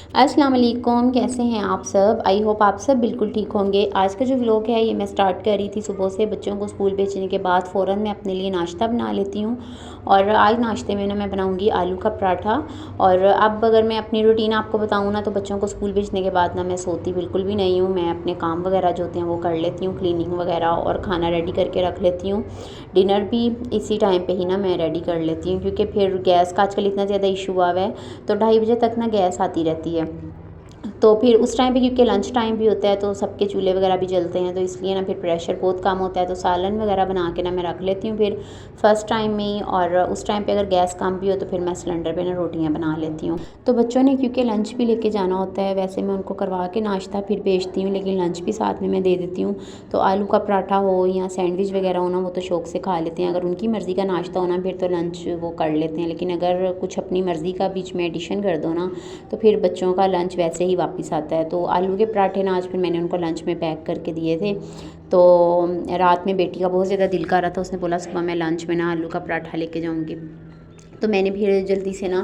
अस्सलाम वालेकुम, कैसे हैं आप सब। आई होप आप सब बिल्कुल ठीक होंगे। आज का जो व्लॉग है ये मैं स्टार्ट कर रही थी सुबह से। बच्चों को स्कूल भेजने के बाद फ़ौरन मैं अपने लिए नाश्ता बना लेती हूँ। और आज नाश्ते में ना मैं बनाऊँगी आलू का पराठा। और अब अगर मैं अपनी रूटीन आपको बताऊँ ना, तो बच्चों को स्कूल भेजने के बाद ना मैं सोती बिल्कुल भी नहीं हूँ। मैं अपने काम वगैरह जो होते हैं वो कर लेती हूँ, क्लीनिंग वगैरह, और खाना रेडी करके रख लेती हूँ। डिनर भी इसी टाइम पे ही ना मैं रेडी कर लेती हूँ, क्योंकि फिर गैस का आजकल इतना ज़्यादा इशू हुआ है, तो 2:30 बजे तक ना गैस आती रहती है। तो फिर उस टाइम पे, क्योंकि लंच टाइम भी होता है, तो सबके चूल्हे वगैरह भी जलते हैं, तो इसलिए ना फिर प्रेशर बहुत कम होता है। तो सालन वगैरह बना के ना मैं रख लेती हूँ फिर फर्स्ट टाइम में ही। और उस टाइम पे अगर गैस कम भी हो तो फिर मैं सिलेंडर पे ना रोटियाँ बना लेती हूँ। तो बच्चों ने क्योंकि लंच भी लेके जाना होता है, वैसे मैं उनको करवा के नाश्ता फिर भेजती हूँ, लेकिन लंच भी साथ में मैं दे देती हूँ। तो आलू का पराठा हो या सैंडविच वगैरह हो ना, वो तो शौक़ से खा लेते हैं। अगर उनकी मर्ज़ी का नाश्ता हो ना, फिर तो लंच वो कर लेते हैं। लेकिन अगर कुछ अपनी मर्ज़ी का बीच में एडिशन कर दो ना, तो फिर बच्चों का लंच वैसे ही वापस आता है। तो आलू के पराठे ना आज फिर मैंने उनको लंच में पैक करके दिए थे। तो रात में बेटी का बहुत ज़्यादा दिल कर रहा था, उसने बोला सुबह मैं लंच में ना आलू का पराठा लेके जाऊँगी। तो मैंने फिर जल्दी से ना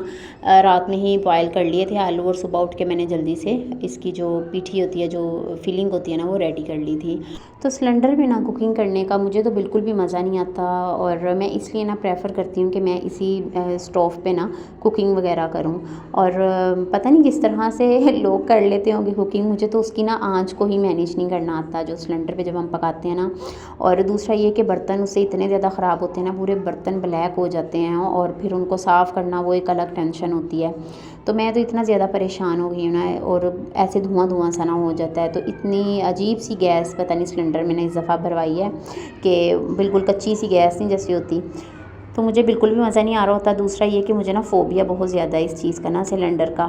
रात में ही बॉयल कर लिए थे आलू, और सुबह उठ के मैंने जल्दी से इसकी जो पीठी होती है, जो फिलिंग होती है ना, वो रेडी कर ली थी। तो सिलेंडर में ना कुकिंग करने का मुझे तो बिल्कुल भी मज़ा नहीं आता, और मैं इसलिए ना प्रेफर करती हूँ कि मैं इसी स्टोव पे ना कुकिंग वगैरह करूँ। और पता नहीं किस तरह से लोग कर लेते होंगे कुकिंग, मुझे तो उसकी ना आँच को ही मैनेज नहीं करना आता जो सिलेंडर पे जब हम पकाते हैं ना। और दूसरा ये कि बर्तन उससे इतने ज़्यादा ख़राब होते हैं ना, पूरे बर्तन ब्लैक हो जाते हैं, और फिर उनको साफ़ करना वो एक अलग टेंशन होती है। तो मैं तो इतना ज़्यादा परेशान हो गई हूँ ना, और ऐसे धुआं धुआं सा ना हो जाता है। तो इतनी अजीब सी गैस पता नहीं सिलेंडर मैंने इस दफ़ा भरवाई है कि बिल्कुल कच्ची सी गैस नहीं जैसी होती। तो मुझे बिल्कुल भी मज़ा नहीं आ रहा होता। दूसरा ये कि मुझे ना फ़ोबिया बहुत ज़्यादा है इस चीज़ का ना, सिलेंडर का।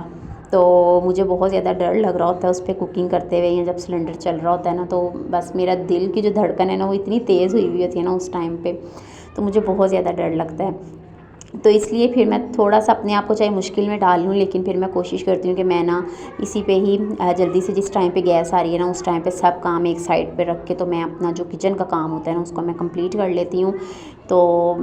तो मुझे बहुत ज़्यादा डर लग रहा होता है उस पर कुकिंग करते हुए, या जब सिलेंडर चल रहा होता है ना, तो बस मेरा दिल की जो धड़कन है ना, वो इतनी तेज़ हुई हुई होती है ना उस टाइम पे, तो मुझे बहुत ज़्यादा डर लगता है। तो इसलिए फिर मैं थोड़ा-सा अपने आप को चाहे मुश्किल में डाल लूँ, लेकिन फिर मैं कोशिश करती हूँ कि मैं ना इसी पे ही जल्दी से, जिस टाइम पे गैस आ रही है ना, उस टाइम पे सब काम एक साइड पे रख के, तो मैं अपना जो किचन का काम होता है ना, उसको मैं कंप्लीट कर लेती हूँ। तो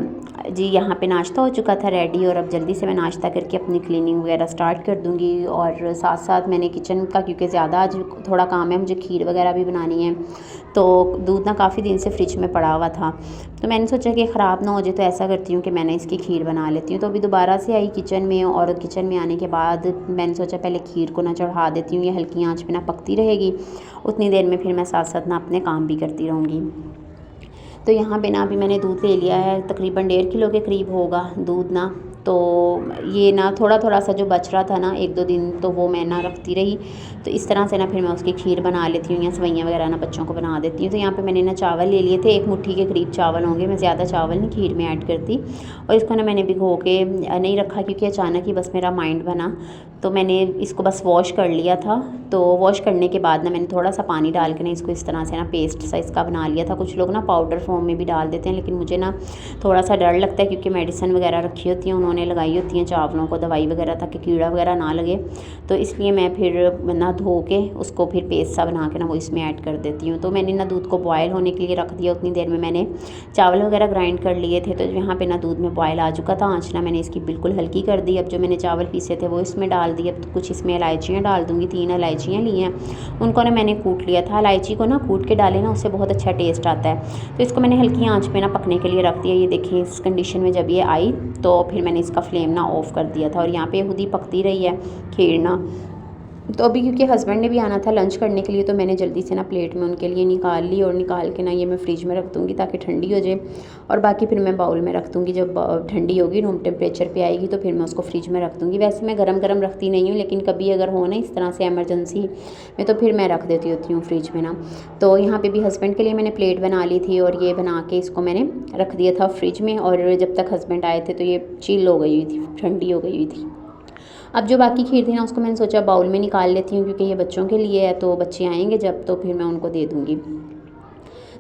जी, यहाँ पे नाश्ता हो चुका था रेडी, और अब जल्दी से मैं नाश्ता करके अपनी क्लीनिंग वगैरह स्टार्ट कर दूँगी। और साथ-साथ मैंने किचन का, क्योंकि ज़्यादा आज थोड़ा काम है, मुझे खीर वगैरह भी बनानी है। तो दूध ना काफ़ी दिन से फ्रिज में पड़ा हुआ था, तो मैंने सोचा कि ख़राब ना हो जाए, तो ऐसा करती हूँ कि मैंने इसकी खीर बना लेती हूँ। तो अभी दोबारा से आई किचन में, और किचन में आने के बाद मैंने सोचा पहले खीर को ना चढ़ा देती हूँ, ये हल्की आंच पे ना पकती रहेगी। उतनी देर में फिर मैं साथ साथ ना अपने काम भी करती रहूँगी। तो यहाँ पे ना अभी मैंने दूध ले लिया है, तकरीबन 1.5 किलो के करीब होगा दूध ना। तो ये ना थोड़ा थोड़ा सा जो बच रहा था ना 1-2 दिन, तो वो मैं ना रखती रही। तो इस तरह से ना फिर मैं उसकी खीर बना लेती हूँ, या सेवइयाँ वगैरह ना बच्चों को बना देती हूँ। तो यहाँ पे मैंने ना चावल ले लिए थे, 1 मुट्ठी के करीब चावल होंगे, मैं ज़्यादा चावल नहीं खीर में ऐड करती। और इसको ना मैंने भिगो के नहीं रखा, क्योंकि अचानक ही बस मेरा माइंड बना, तो मैंने इसको बस वॉश कर लिया था। तो वॉश करने के बाद ना मैंने थोड़ा सा पानी डाल के ना इसको इस तरह से ना पेस्ट सा इसका बना लिया था। कुछ लोग ना पाउडर फॉर्म में भी डाल देते हैं, लेकिन मुझे ना थोड़ा सा डर लगता है, क्योंकि मेडिसिन वगैरह रखी होती है, उन्होंने लगाई होती हैं चावलों को दवाई वगैरह, ताकि कीड़ा वगैरह ना लगे। तो इसलिए मैं फिर ना धो के उसको फिर पेस्ट सा बना के ना वो इसमें ऐड कर देती हूँ। तो मैंने ना दूध को बॉयल होने के लिए रख दिया, उतनी देर में मैंने चावल वगैरह ग्राइंड कर लिए थे। तो यहाँ पे ना दूध में बॉयल आ चुका था, आँच ना मैंने इसकी बिल्कुल हल्की कर दी। अब जो मैंने चावल पीसे थे वो इसमें डाल दिए। अब तो कुछ इसमें इलायचियाँ डाल दूँगी, 3 इलायचियाँ ली हैं, उनको ना मैंने कूट लिया था। इलायची को ना कूट के डालें ना, उससे बहुत अच्छा टेस्ट आता है। तो इसको मैंने हल्की आँच पे ना पकने के लिए रख दिया। ये देखिए इस कंडीशन में जब ये आई, तो फिर मैंने इसका फ्लेम ना ऑफ़ कर दिया था, और यहाँ पे खुद ही पकती रही है खीर ना। तो अभी क्योंकि हस्बैंड ने भी आना था लंच करने के लिए, तो मैंने जल्दी से ना प्लेट में उनके लिए निकाल ली, और निकाल के ना ये मैं फ्रिज में रख दूँगी ताकि ठंडी हो जाए। और बाकी फिर मैं बाउल में रख दूँगी, जब ठंडी होगी, रूम टेम्परेचर पे आएगी, तो फिर मैं उसको फ्रिज में रख दूँगी। वैसे मैं गरम गरम रखती नहीं हूँ, लेकिन कभी अगर हो ना इस तरह से इमरजेंसी में, तो फिर मैं रख देती होती हूँ फ्रिज में ना। तो यहाँ पे भी हस्बैंड के लिए मैंने प्लेट बना ली थी, और ये बना के इसको मैंने रख दिया था फ्रिज में। और जब तक हस्बैंड आए थे तो ये चिल हो गई हुई थी, ठंडी हो गई हुई थी। अब जो बाकी खीर थी ना, उसको मैंने सोचा बाउल में निकाल लेती हूँ, क्योंकि ये बच्चों के लिए है, तो बच्चे आएंगे जब, तो फिर मैं उनको दे दूँगी।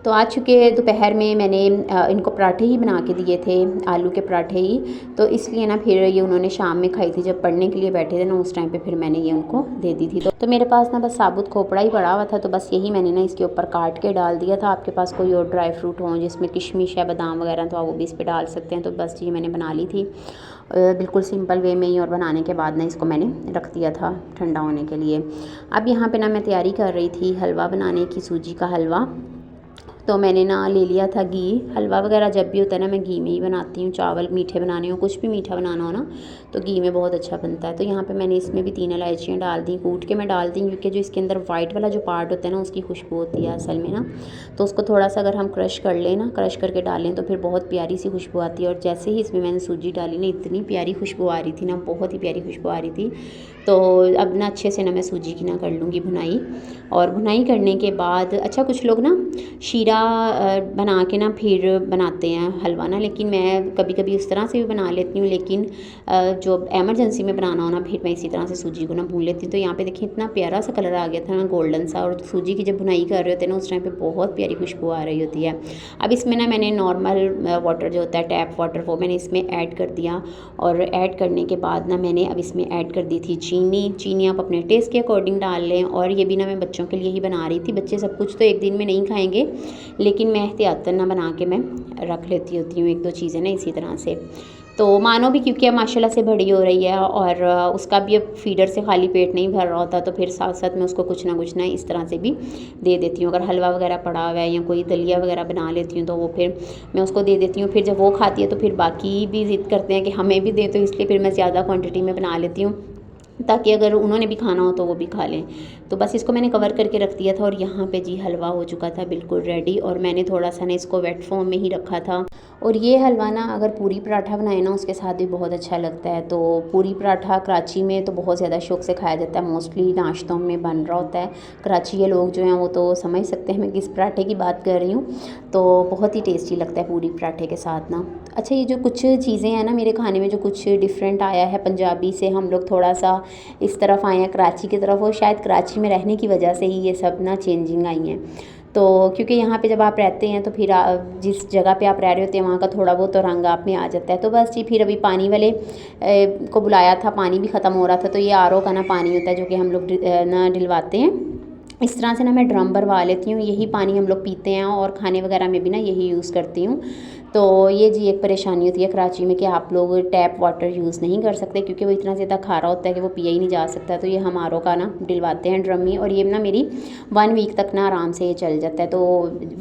तो आज चूँकि दोपहर में मैंने इनको पराठे ही बना के दिए थे, आलू के पराठे ही, तो इसलिए ना फिर ये उन्होंने शाम में खाई थी, जब पढ़ने के लिए बैठे थे ना, उस टाइम पे फिर मैंने ये उनको दे दी थी। तो मेरे पास ना बस साबुत खोपड़ा ही पड़ा हुआ था, तो बस यही मैंने ना इसके ऊपर काट के डाल दिया था। आपके पास कोई और ड्राई फ्रूट हो जिसमें किशमिश या बादाम वगैरह, तो आप वो भी इस पर डाल सकते हैं। तो बस ये मैंने बना ली थी। बिल्कुल सिंपल वे में ही, और बनाने के बाद ना इसको मैंने रख दिया था ठंडा होने के लिए। अब यहाँ पे ना मैं तैयारी कर रही थी हलवा बनाने की, सूजी का हलवा। तो मैंने ना ले लिया था घी। हलवा वगैरह जब भी होता है ना मैं घी में ही बनाती हूँ, चावल मीठे बनाने हो, कुछ भी मीठा बनाना हो ना तो घी में बहुत अच्छा बनता है। तो यहाँ पे मैंने इसमें भी 3 इलायचियाँ डाल दी, कूट के मैं डाल दी, क्योंकि जो इसके अंदर वाइट वाला जो पार्ट होता है ना उसकी खुशबू होती है असल में ना। तो उसको थोड़ा सा अगर हम क्रश कर लें ना, क्रश करके डालें तो फिर बहुत प्यारी सी खुशबू आती है। और जैसे ही इसमें मैंने सूजी डाली ना, इतनी प्यारी खुशबू आ रही थी ना, बहुत ही प्यारी खुशबू आ रही थी। तो अब ना अच्छे से ना मैं सूजी की ना कर लूँगी भुनाई। और भुनाई करने के बाद अच्छा, कुछ लोग ना शीरा बना के ना फिर बनाते हैं हलवा ना, लेकिन मैं कभी कभी उस तरह से भी बना लेती हूँ। लेकिन जो एमरजेंसी में बनाना हो ना, फिर मैं इसी तरह से सूजी को ना भून लेती हूँ। तो यहाँ पे देखिए इतना प्यारा सा कलर आ गया था ना, गोल्डन सा। और सूजी की जब भुनाई कर रहे होते हैं ना उस टाइम पे बहुत प्यारी खुशबू आ रही होती है। अब इसमें ना मैंने नॉर्मल वाटर जो होता है, टैप वाटर, वो मैंने इसमें ऐड कर दिया। और ऐड करने के बाद ना मैंने अब इसमें ऐड कर दी थी चीनी आप अपने टेस्ट के अकॉर्डिंग डाल लें। और ये भी ना मैं बच्चों के लिए ही बना रही थी। बच्चे सब कुछ तो एक दिन में नहीं खाएंगे, लेकिन मैं एहतियातन ना बना के मैं रख लेती होती हूँ 1-2 चीज़ें ना इसी तरह से। तो मानो भी, क्योंकि अब माशाल्लाह से बड़ी हो रही है और उसका भी अब फीडर से खाली पेट नहीं भर रहा होता, तो फिर साथ साथ मैं उसको कुछ ना इस तरह से भी दे देती हूँ। अगर हलवा वगैरह पड़ा हुआ है या कोई दलिया वगैरह बना लेती हूँ तो वो फिर मैं उसको दे देती हूँ। फिर जब वो खाती है तो फिर बाकी भी ज़िद करते हैं कि हमें भी दे, तो इसलिए फिर मैं ज़्यादा क्वान्टिटी में बना लेती हूँ, ताकि अगर उन्होंने भी खाना हो तो वो भी खा लें। तो बस इसको मैंने कवर करके रख दिया था। और यहाँ पे जी हलवा हो चुका था बिल्कुल रेडी। और मैंने थोड़ा सा ना इसको वेट फॉर्म में ही रखा था। और ये हलवा ना अगर पूरी पराठा बनाए ना उसके साथ भी बहुत अच्छा लगता है। तो पूरी पराठा कराची में तो बहुत ज़्यादा शौक से खाया जाता है, मोस्टली नाश्तों में बन रहा होता है। कराची के लोग जो हैं वो तो समझ सकते हैं मैं किस पराठे की बात कर रही हूँ। तो बहुत ही टेस्टी लगता है पूरी पराठे के साथ ना। अच्छा, ये जो कुछ चीज़ें हैं ना मेरे खाने में, जो कुछ डिफरेंट आया है, पंजाबी से हम लोग थोड़ा सा इस तरफ आए हैं कराची की तरफ, और शायद कराची में रहने की वजह से ही ये सब ना चेंजिंग आई हैं। तो क्योंकि यहाँ पे जब आप रहते हैं तो फिर जिस जगह पे आप रह रहे होते हैं वहाँ का थोड़ा बहुत तो रंग आप में आ जाता है। तो बस जी, फिर अभी पानी वाले को बुलाया था, पानी भी ख़त्म हो रहा था। तो ये आरओ का ना पानी होता है जो कि हम लोग ना डलवाते हैं। इस तरह से ना मैं ड्रम भरवा लेती हूँ, यही पानी हम लोग पीते हैं और खाने वगैरह में भी ना यही यूज़ करती हूँ। तो ये जी एक परेशानी होती है कराची में कि आप लोग टैप वाटर यूज़ नहीं कर सकते, क्योंकि वो इतना ज़्यादा खारा होता है कि वो पिया ही नहीं जा सकता। तो ये हम आरओ का ना डलवाते हैं ड्रम में। और ये ना मेरी 1 वीक तक ना आराम से ये चल जाता है। तो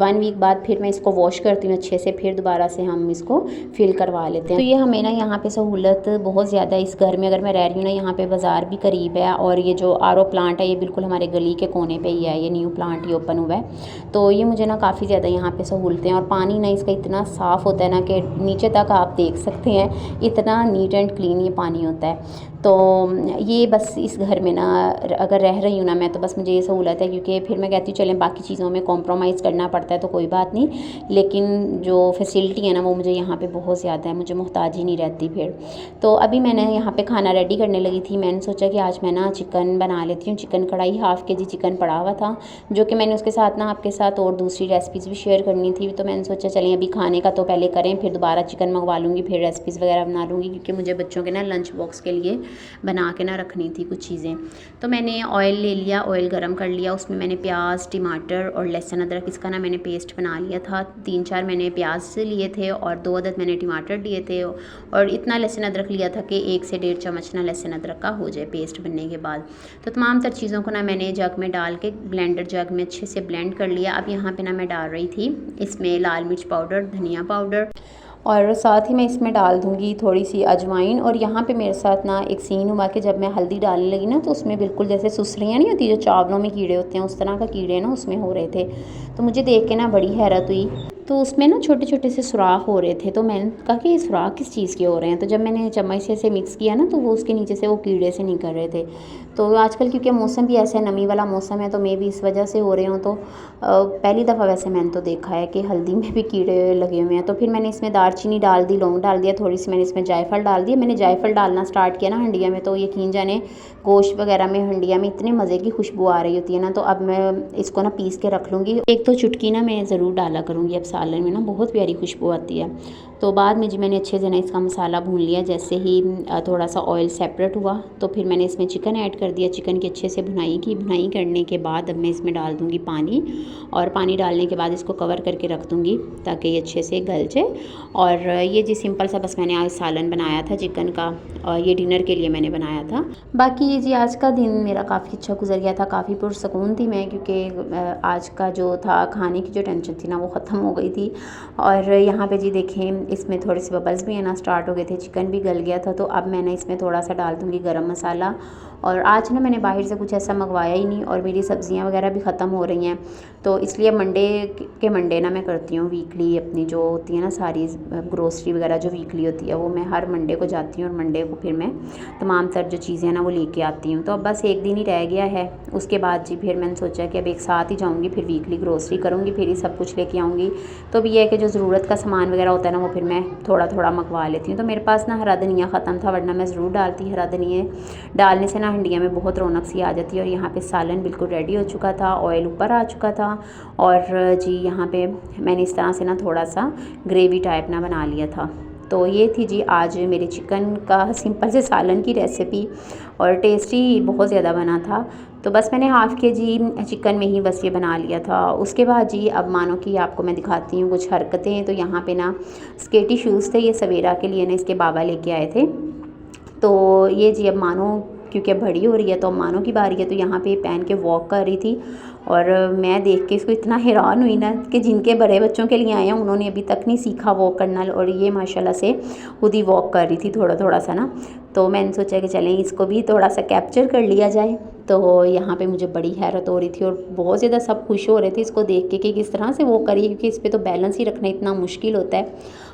1 वीक बाद फिर मैं इसको वॉश करती हूँ अच्छे से, फिर दोबारा से हम इसको फिल करवा लेते हैं। तो ये हमें ना यहाँ पे सहूलत बहुत ज़्यादा है इस घर में। अगर मैं रह रही हूँ ना, यहाँ पे बाज़ार भी करीब है, और ये जो आरओ प्लांट है ये बिल्कुल हमारे गली के कोने पे ही है, ये न्यू प्लांट ही ओपन हुआ है। तो ये मुझे ना काफ़ी ज़्यादा यहाँ पे सहूलतें। और पानी ना इसका इतना साफ़ होता है ना कि नीचे तक आप देख सकते हैं, इतना नीट एंड क्लीन ये पानी होता है। तो ये बस इस घर में ना अगर रह रही हूँ ना मैं, तो बस मुझे ये सहूलत है, क्योंकि फिर मैं कहती हूँ चलें बाकी चीज़ों में कॉम्प्रोमाइज़ करना पड़ता है तो कोई बात नहीं, लेकिन जो फैसिलिटी है ना वो मुझे यहाँ पे बहुत ज़्यादा है, मुझे मोहताज ही नहीं रहती फिर। तो अभी मैंने यहाँ पे खाना रेडी करने लगी थी। मैंने सोचा कि आज मैं ना चिकन बना लेती हूँ। चिकन कढ़ाई, ½ kg चिकन पड़ा हुआ था, जो कि मैंने उसके साथ ना आपके साथ और दूसरी रेसिपीज़ भी शेयर करनी थी। तो मैंने सोचा चलें अभी खाने का तो पहले करें, फिर दोबारा चिकन मंगवा लूँगी, फिर रेसिपीज़ वगैरह बना लूँगी, क्योंकि मुझे बच्चों के ना लंच बॉक्स के लिए बना के ना रखनी थी कुछ चीज़ें। तो मैंने ऑयल ले लिया, ऑयल गरम कर लिया, उसमें मैंने प्याज, टमाटर और लहसुन अदरक इसका ना मैंने पेस्ट बना लिया था। 3-4 मैंने प्याज लिए थे और 2 अदद मैंने टमाटर लिए थे, और इतना लहसुन अदरक लिया था कि 1 से 1.5 चम्मच ना लहसुन अदरक का हो जाए पेस्ट बनने के बाद। तो तमाम तर चीज़ों को ना मैंने जग में डाल के ब्लेंडर जग में अच्छे से ब्लेंड कर लिया। अब यहाँ पे ना मैं डाल रही थी इसमें लाल मिर्च पाउडर, धनिया पाउडर, और साथ ही मैं इसमें डाल दूँगी थोड़ी सी अजवाइन। और यहाँ पे मेरे साथ ना एक सीन हुआ कि जब मैं हल्दी डालने लगी ना, तो उसमें बिल्कुल जैसे सुसरियाँ नहीं होती जो चावलों में कीड़े होते हैं, उस तरह का कीड़े ना उसमें हो रहे थे। तो मुझे देख के ना बड़ी हैरत हुई। तो उसमें ना छोटे छोटे से सुराख हो रहे थे। तो मैंने कहा कि ये सुराख किस चीज़ के हो रहे हैं। तो जब मैंने चम्मच से इसे मिक्स किया ना, तो वो उसके नीचे से वो कीड़े से निकल रहे थे। तो आजकल क्योंकि मौसम भी ऐसा है, नमी वाला मौसम है, तो मे भी इस वजह से हो रहे हों। तो पहली दफ़ा वैसे मैंने तो देखा है कि हल्दी में भी कीड़े लगे हुए हैं। तो फिर मैंने इसमें दालचीनी डाल दी, लौंग डाल दिया, थोड़ी सी मैंने इसमें जायफल डाल दिया। मैंने जायफल डालना स्टार्ट किया ना हंडिया में, तो यकीन जाने गोश्त वगैरह में हंडिया में इतने मज़े की खुशबू आ रही होती है ना। तो अब मैं इसको ना पीस के रख लूँगी। एक तो चुटकी ना मैं ज़रूर डाला करूँगी अब सालन में ना, बहुत प्यारी खुशबू आती है। तो बाद में जी मैंने अच्छे से ना इसका मसाला भून लिया। जैसे ही थोड़ा सा ऑयल सेपरेट हुआ तो फिर मैंने इसमें चिकन ऐड कर दिया। चिकन की अच्छे से भुनाई की। भुनाई करने के बाद अब मैं इसमें डाल दूँगी पानी, और पानी डालने के बाद इसको कवर करके रख दूँगी ताकि ये अच्छे से गल जाए। और ये जी सिंपल सा बस मैंने आज सालन बनाया था चिकन का, और ये डिनर के लिए मैंने बनाया था। बाकी ये जी आज का दिन मेरा काफ़ी अच्छा गुजर गया था, काफ़ी पुरसकून थी मैं, क्योंकि आज का जो था खाने की जो टेंशन थी ना वो ख़त्म हो गई थी। और यहाँ पे जी देखें इसमें थोड़े से बबल्स भी आना स्टार्ट हो गए थे, चिकन भी गल गया था। तो अब मैंने इसमें थोड़ा सा डाल दूँगी गरम मसाला। और आज ना मैंने बाहर से कुछ ऐसा मंगवाया ही नहीं, और मेरी सब्ज़ियाँ वगैरह भी ख़त्म हो रही हैं, तो इसलिए मंडे ना मैं करती हूँ वीकली अपनी जो होती है ना सारी ग्रोसरी वगैरह जो वीकली होती है वो मैं हर मंडे को जाती हूँ, और मंडे को फिर मैं तमाम तर जो चीज़ें हैं ना वो लेके आती हूँ। तो अब बस एक दिन ही रह गया है, उसके बाद जी फिर मैंने सोचा कि अब एक साथ ही जाऊँगी, फिर वीकली ग्रोसरी करूँगी, फिर ही सब कुछ लेके आऊँगी। तो भी ये है कि जो ज़रूरत का सामान वगैरह होता है ना वो फिर मैं थोड़ा थोड़ा मंगवा लेती हूँ। तो मेरे पास ना हरा धनिया ख़त्म था, वरना मैं ज़रूर डालती। हरा धनिया डालने से ना हंडिया में बहुत रौनक सी आ जाती है। और यहाँ पे सालन बिल्कुल रेडी हो चुका था, ऑयल ऊपर आ चुका था, और जी यहाँ पे मैंने इस तरह से ना थोड़ा सा ग्रेवी टाइप ना बना लिया था। तो ये थी जी आज मेरे चिकन का सिंपल से सालन की रेसिपी, और टेस्टी बहुत ज़्यादा बना था। तो बस मैंने हाफ़ kg चिकन में ही बस ये बना लिया था। उसके बाद जी अब मानो कि आपको मैं दिखाती हूँ कुछ हरकतें। तो यहाँ पे ना स्केटी शूज़ थे, ये सवेरा के लिए ना इसके बाबा लेके आए थे। तो ये जी अब मानो क्योंकि अब बड़ी हो रही है तो अब मानो की बारी है, तो यहाँ पे पहन के वॉक कर रही थी। और मैं देख के इसको इतना हैरान हुई ना कि जिनके बड़े बच्चों के लिए आए हैं उन्होंने अभी तक नहीं सीखा वॉक करना, और ये माशाल्लाह से खुद ही वॉक कर रही थी थोड़ा थोड़ा सा ना। तो मैंने सोचा कि चलें इसको भी थोड़ा सा कैप्चर कर लिया जाए। तो यहाँ पे मुझे बड़ी हैरत हो रही थी, और बहुत ज़्यादा सब खुश हो रहे थे इसको देख के कि किस तरह से वॉक करी, क्योंकि इस पर तो बैलेंस ही रखना इतना मुश्किल होता है,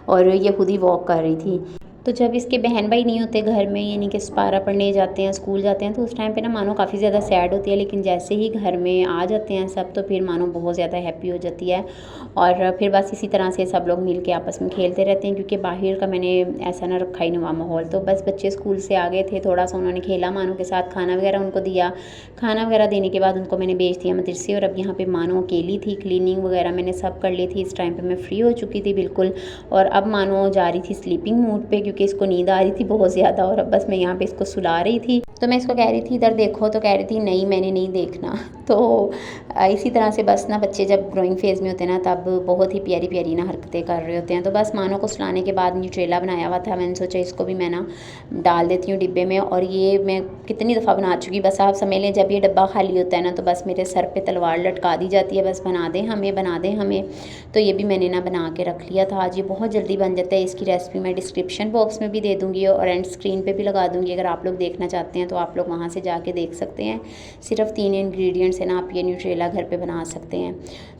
और ये खुद ही वॉक कर रही थी। तो जब इसके बहन भाई नहीं होते घर में, यानी कि सपारा पढ़ने जाते हैं, स्कूल जाते हैं, तो उस टाइम पे ना मानो काफ़ी ज़्यादा सैड होती है। लेकिन जैसे ही घर में आ जाते हैं सब, तो फिर मानो बहुत ज़्यादा हैप्पी हो जाती है। और फिर बस इसी तरह से सब लोग मिल के आपस में खेलते रहते हैं, क्योंकि बाहर का मैंने ऐसा ना रखा ही नहीं हुआ माहौल। तो बस बच्चे स्कूल से आ गए थे, थोड़ा सा उन्होंने खेला मानो के साथ, खाना वगैरह उनको दिया। खाना वगैरह देने के बाद उनको मैंने भेज दिया मदरसे। और अब यहाँ पर मानो अकेली थी, क्लीनिंग वगैरह मैंने सब कर ली थी। इस टाइम पर मैं फ्री हो चुकी थी बिल्कुल, और अब मानो जा रही थी स्लीपिंग मूड पर, क्योंकि इसको नींद आ रही थी बहुत ज़्यादा। और अब बस मैं यहाँ पे इसको सुला रही थी। तो मैं इसको कह रही थी इधर देखो, तो कह रही थी नहीं मैंने नहीं देखना। तो इसी तरह से बस ना बच्चे जब ग्रोइंग फेज़ में होते हैं ना तब बहुत ही प्यारी प्यारी ना हरकतें कर रहे होते हैं। तो बस मानो को सुलाने के बाद न्यूट्रेला बनाया हुआ था, मैंने सोचा इसको भी मैं ना डाल देती हूँ डिब्बे में। और ये मैं कितनी दफ़ा बना चुकी, बस आप समझ लें जब ये डब्बा खाली होता है ना तो बस मेरे सर पर तलवार लटका दी जाती है, बस बना दें हमें, बना दें हमें। तो ये भी मैंने ना बना के रख लिया था आज। ये बहुत जल्दी बन जाता है। इसकी रेसिपी मैं डिस्क्रिप्शन बॉक्स में भी दे दूँगी और एंड स्क्रीन पे भी लगा दूँगी। अगर आप लोग देखना चाहते हैं तो आप लोग वहाँ से जाके देख सकते हैं। सिर्फ 3 इंग्रेडिएंट्स है ना, आप ये न्यूट्रेला घर पे बना सकते हैं।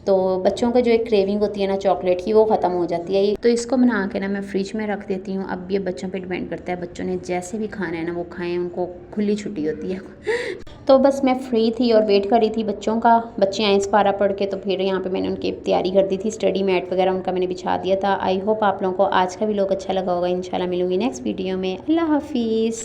तो बच्चों को जो एक क्रेविंग होती है ना चॉकलेट की, वो ख़त्म हो जाती है। तो इसको बना के ना मैं फ्रिज में रख देती हूँ। अब ये बच्चों पे डिपेंड करता है, बच्चों ने जैसे भी खाना है ना वो खाएं, उनको खुली छुट्टी होती है। तो बस मैं फ्री थी और वेट कर रही थी बच्चों का, बच्चे आए सपारा पढ़ के। तो फिर यहाँ पे मैंने उनकी तैयारी कर दी थी, स्टडी मैट वगैरह उनका मैंने बिछा दिया था। आई होप आप लोगों को आज का व्लॉग अच्छा लगा होगा। इंशाल्लाह मिलूंगी नेक्स्ट वीडियो में। अल्लाह हाफिज़।